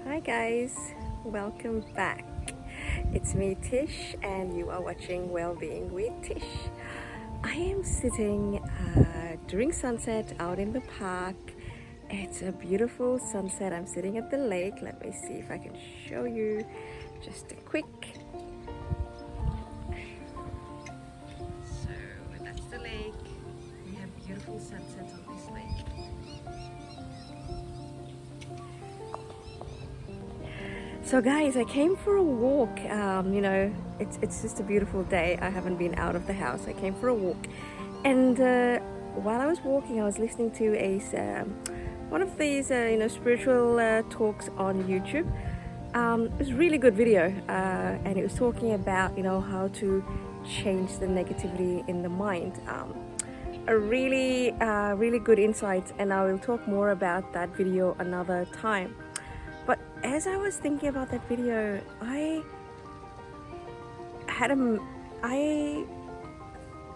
Hi guys, welcome back. It's me Tish and you are watching Wellbeing with Tish. I am sitting during sunset out in the park. It's a beautiful sunset. I'm sitting at the lake. Let me see if I can show you just a quick. So that's the lake. We have beautiful sunsets on this lake. So guys, I came for a walk. It's just a beautiful day. I haven't been out of the house. I came for a walk, and while I was walking, I was listening to one of these spiritual talks on YouTube. It was a really good video, and it was talking about how to change the negativity in the mind. A really good insight, and I will talk more about that video another time. But as I was thinking about that video, I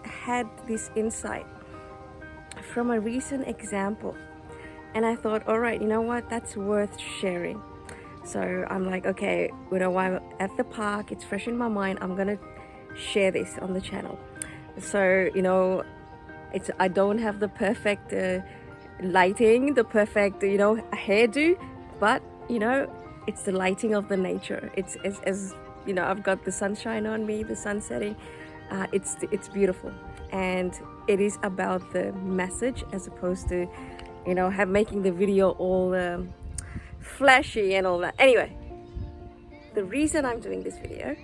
had this insight from a recent example, and I thought, all right, you know what, that's worth sharing. So I'm like, okay, while I'm at the park, it's fresh in my mind, I'm gonna share this on the channel. So I don't have the perfect lighting, the perfect hairdo, but it's the lighting of the nature. It's as I've got the sunshine on me, the sun setting. It's beautiful, and it is about the message as opposed to making the video all flashy and all that. Anyway, the reason I'm doing this video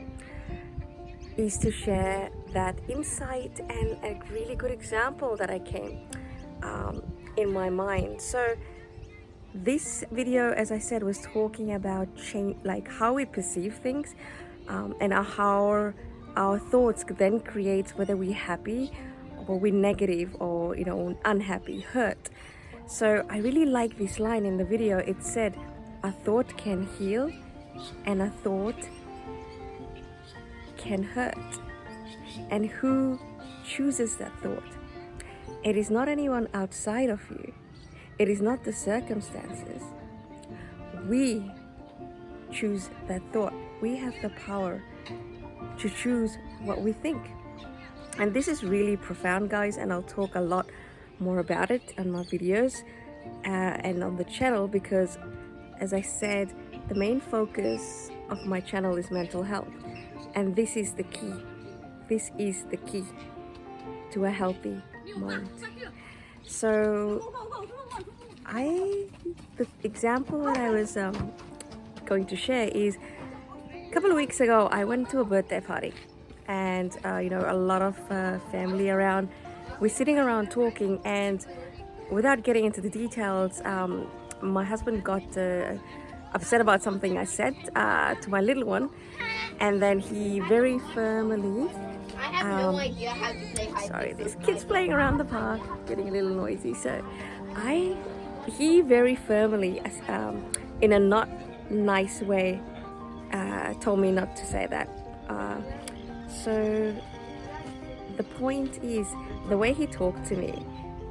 is to share that insight and a really good example that I came in my mind. So this video, as I said, was talking about change, like how we perceive things, and how our thoughts then create whether we're happy or we're negative or unhappy, hurt. So I really like this line in the video. It said, "A thought can heal, and a thought can hurt. And who chooses that thought? It is not anyone outside of you. It is not the circumstances. We choose that thought. We have the power to choose what we think." And this is really profound, guys, and I'll talk a lot more about it on my videos and on the channel, because as I said, the main focus of my channel is mental health, and this is the key. This is the key to a healthy mind. So the example that I was going to share is a couple of weeks ago I went to a birthday party, and a lot of family around. We're sitting around talking, and without getting into the details, my husband got upset about something I said to my little one, and then he very firmly I have no idea how to play hide. Sorry, there's kids playing around the park, getting a little noisy. So he very firmly, in a not nice way, told me not to say that. So the point is, the way he talked to me,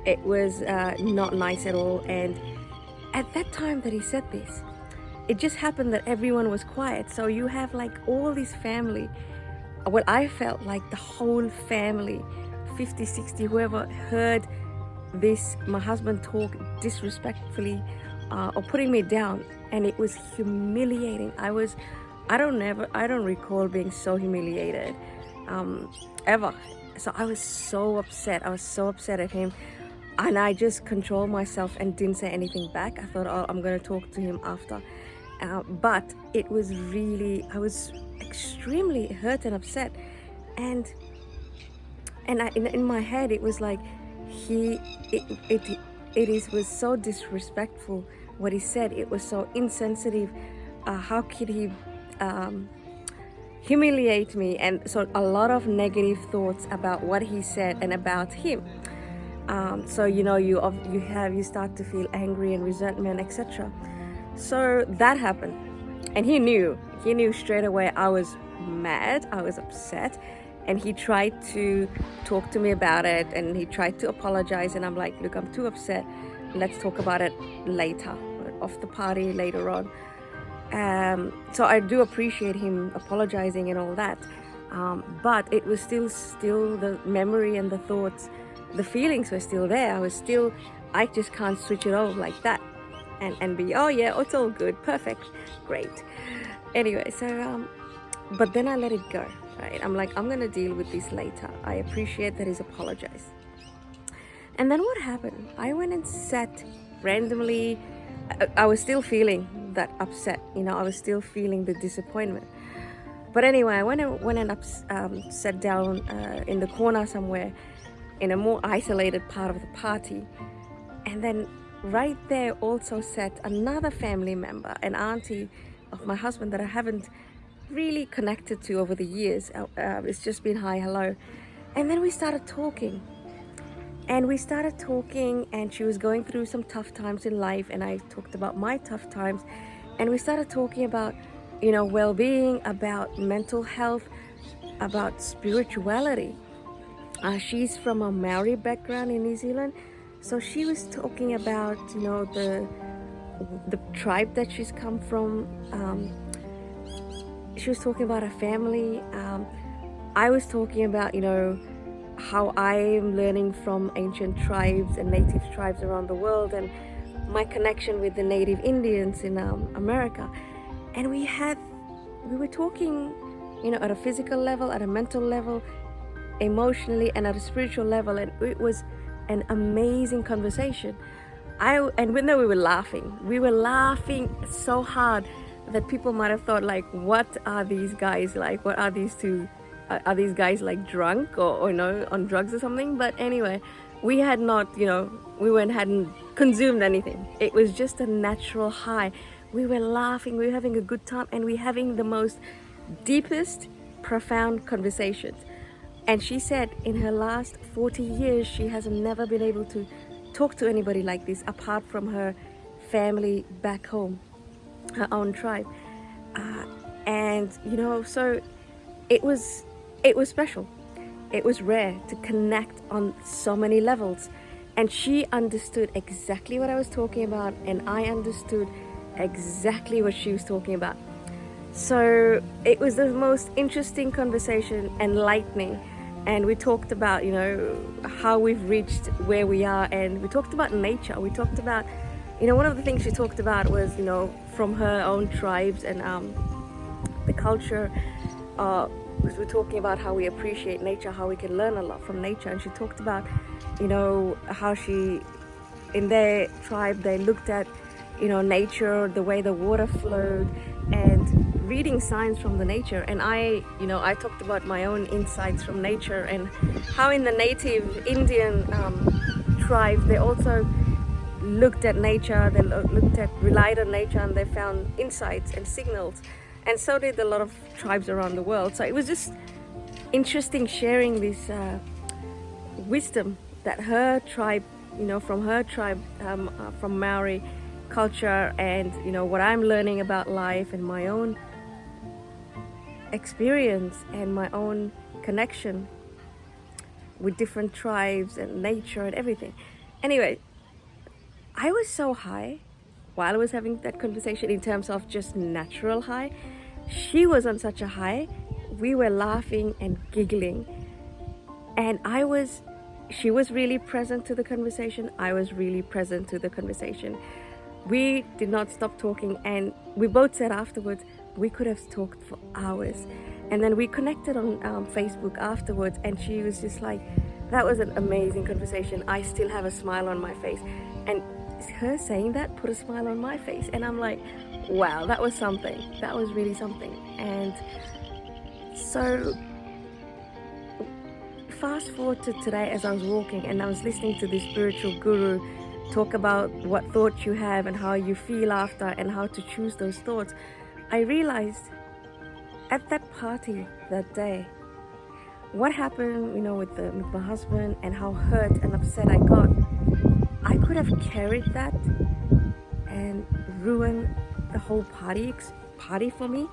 it was not nice at all. And at that time that he said this, it just happened that everyone was quiet. So you have like all this family. Well, I felt like the whole family, 50, 60, whoever heard this, my husband talk disrespectfully or putting me down, and it was humiliating. I don't recall being so humiliated ever. So I was so upset. I was so upset at him, and I just controlled myself and didn't say anything back. I thought, oh, I'm going to talk to him after. But it was really, I was extremely hurt and upset, and in my head it was like it was so disrespectful what he said. It was so insensitive. How could he humiliate me? And so a lot of negative thoughts about what he said and about him. So you start to feel angry and resentment, etc. So that happened, and he knew straight away I was mad, I was upset, and he tried to talk to me about it, and he tried to apologize, and I'm like, look, I'm too upset, let's talk about it later, off the party later on. So I do appreciate him apologizing and all that. But it was still the memory and the thoughts, the feelings were still there. I just can't switch it off like that and be, oh yeah, it's all good, perfect, great. Anyway, so, but then I let it go, right? I'm like, I'm gonna deal with this later. I appreciate that he's apologized. And then what happened? I went and sat randomly. I was still feeling that upset, I was still feeling the disappointment. But anyway, I went and sat down in the corner somewhere in a more isolated part of the party. And then right there also sat another family member, an auntie of my husband that I haven't really connected to over the years. It's just been hi, hello. And then we started talking. And she was going through some tough times in life, and I talked about my tough times. And we started talking about, well-being, about mental health, about spirituality. She's from a Maori background in New Zealand. So she was talking about, the tribe that she's come from. She was talking about her family. I was talking about, how I am learning from ancient tribes and native tribes around the world and my connection with the native Indians in America. And we were talking, at a physical level, at a mental level, emotionally, and at a spiritual level. And it was an amazing conversation. And we were laughing so hard that people might have thought, like, what are these guys like? What are these two? Are these guys like drunk or on drugs or something? But anyway, we had not, hadn't consumed anything. It was just a natural high. We were laughing, we were having a good time, and we're having the most deepest, profound conversations. And she said in her last 40 years, she has never been able to talk to anybody like this apart from her family back home, her own tribe. And, so it was special. It was rare to connect on so many levels. And she understood exactly what I was talking about, and I understood exactly what she was talking about. So it was the most interesting conversation, enlightening. And we talked about, how we've reached where we are, and we talked about nature. We talked about, one of the things she talked about was, from her own tribes and the culture. Because we're talking about how we appreciate nature, how we can learn a lot from nature. And she talked about, how in their tribe, they looked at, nature, the way the water flowed, and reading signs from the nature. And I talked about my own insights from nature and how in the native Indian tribe, they also looked at nature, relied on nature, and they found insights and signals. And so did a lot of tribes around the world. So it was just interesting sharing this wisdom that her tribe, from her tribe, from Maori culture, and, what I'm learning about life and my own experience and my own connection with different tribes and nature and everything. Anyway, I was so high while I was having that conversation in terms of just natural high. She was on such a high. We were laughing and giggling. And she was really present to the conversation. I was really present to the conversation. We did not stop talking, and we both said afterwards, we could have talked for hours. And then we connected on Facebook afterwards, and she was just like, that was an amazing conversation. I still have a smile on my face. And her saying that put a smile on my face, and I'm like, wow, that was something. That was really something. And so fast forward to today, as I was walking and I was listening to this spiritual guru talk about what thoughts you have and how you feel after and how to choose those thoughts, I realized at that party that day what happened, with my husband, and how hurt and upset I got. I could have carried that and ruined the whole party for me.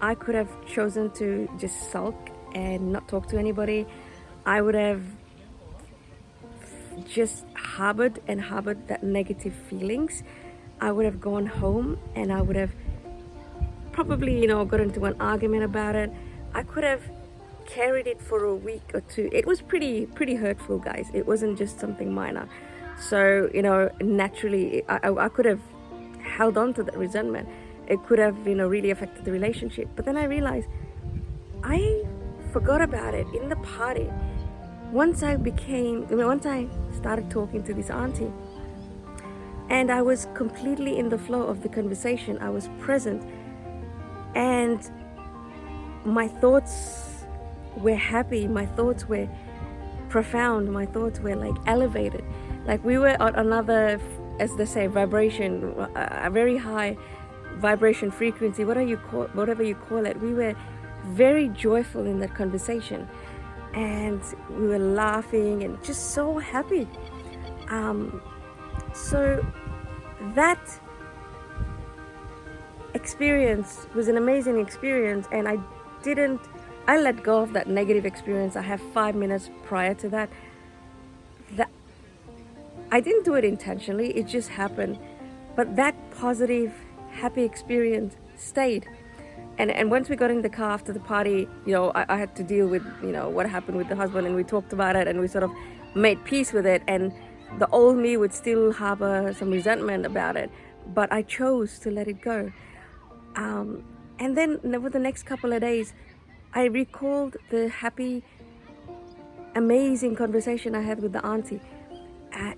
I could have chosen to just sulk and not talk to anybody. I would have just harbored that negative feelings. I would have gone home and I would have probably, you know, got into an argument about it. I could have carried it for a week or two. It was pretty hurtful, guys. It wasn't just something minor. So, you know, naturally, I could have held on to that resentment. It could have, you know, really affected the relationship. But then I realized I forgot about it in the party. Once I started talking to this auntie, and I was completely in the flow of the conversation. I was present, and my thoughts were happy. My thoughts were profound. My thoughts were like elevated. Like we were on another, as they say, vibration, a very high vibration frequency, whatever you call it. We were very joyful in that conversation, and we were laughing and just so happy. So that experience was an amazing experience, and I let go of that negative experience. I have 5 minutes prior to that. I didn't do it intentionally, it just happened. But that positive, happy experience stayed. And once we got in the car after the party, you know, I had to deal with, you know, what happened with the husband, and we talked about it and we sort of made peace with it. And the old me would still harbor some resentment about it, but I chose to let it go. And then over the next couple of days, I recalled the happy, amazing conversation I had with the auntie.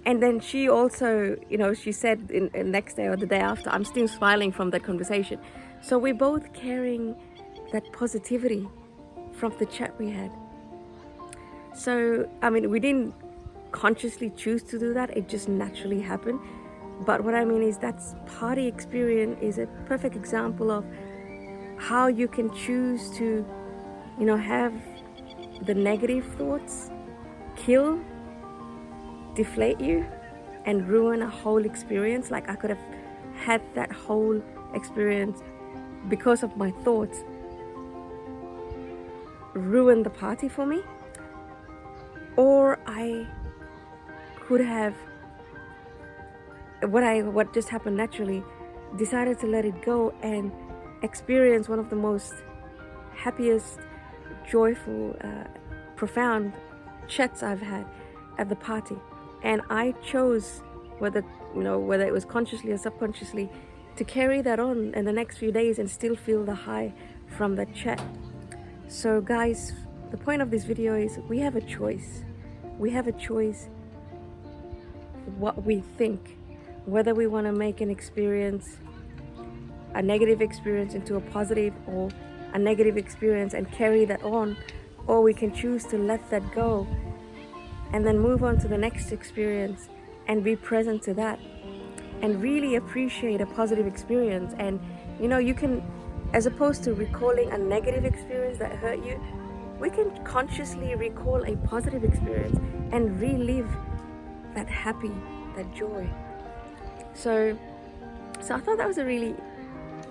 And then she also, you know, she said in next day or the day after, I'm still smiling from that conversation. So we're both carrying that positivity from the chat we had. So, I mean, we didn't consciously choose to do that. It just naturally happened. But what I mean is that party experience is a perfect example of how you can choose to, you know, have the negative thoughts kill, deflate you, and ruin a whole experience. Like I could have had that whole experience because of my thoughts ruin the party for me, or I could have what just happened naturally, decided to let it go and experience one of the most happiest, joyful, profound chats I've had at the party. And I chose, whether it was consciously or subconsciously, to carry that on in the next few days and still feel the high from that chat. So guys, the point of this video is we have a choice. We have a choice what we think, whether we want to make an experience, a negative experience, into a positive, or a negative experience and carry that on, or we can choose to let that go and then move on to the next experience and be present to that and really appreciate a positive experience. And you know, you can, as opposed to recalling a negative experience that hurt you, we can consciously recall a positive experience and relive that happy, that joy. So I thought that was a really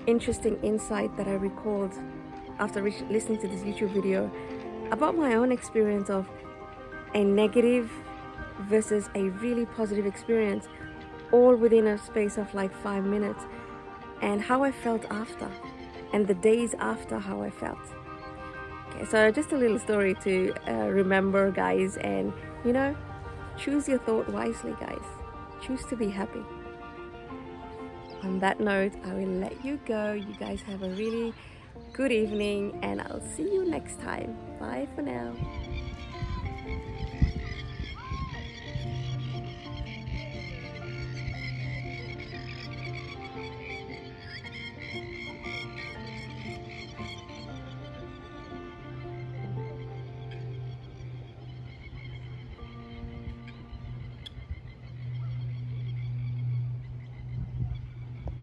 interesting insight that I recalled after listening to this YouTube video about my own experience of a negative versus a really positive experience, all within a space of like 5 minutes, and how I felt after, and the days after, how I felt. Okay, so just a little story to remember, guys, and you know, choose your thought wisely, guys. Choose to be happy. On that note, I will let you go. You guys have a really good evening, and I'll see you next time. Bye for now.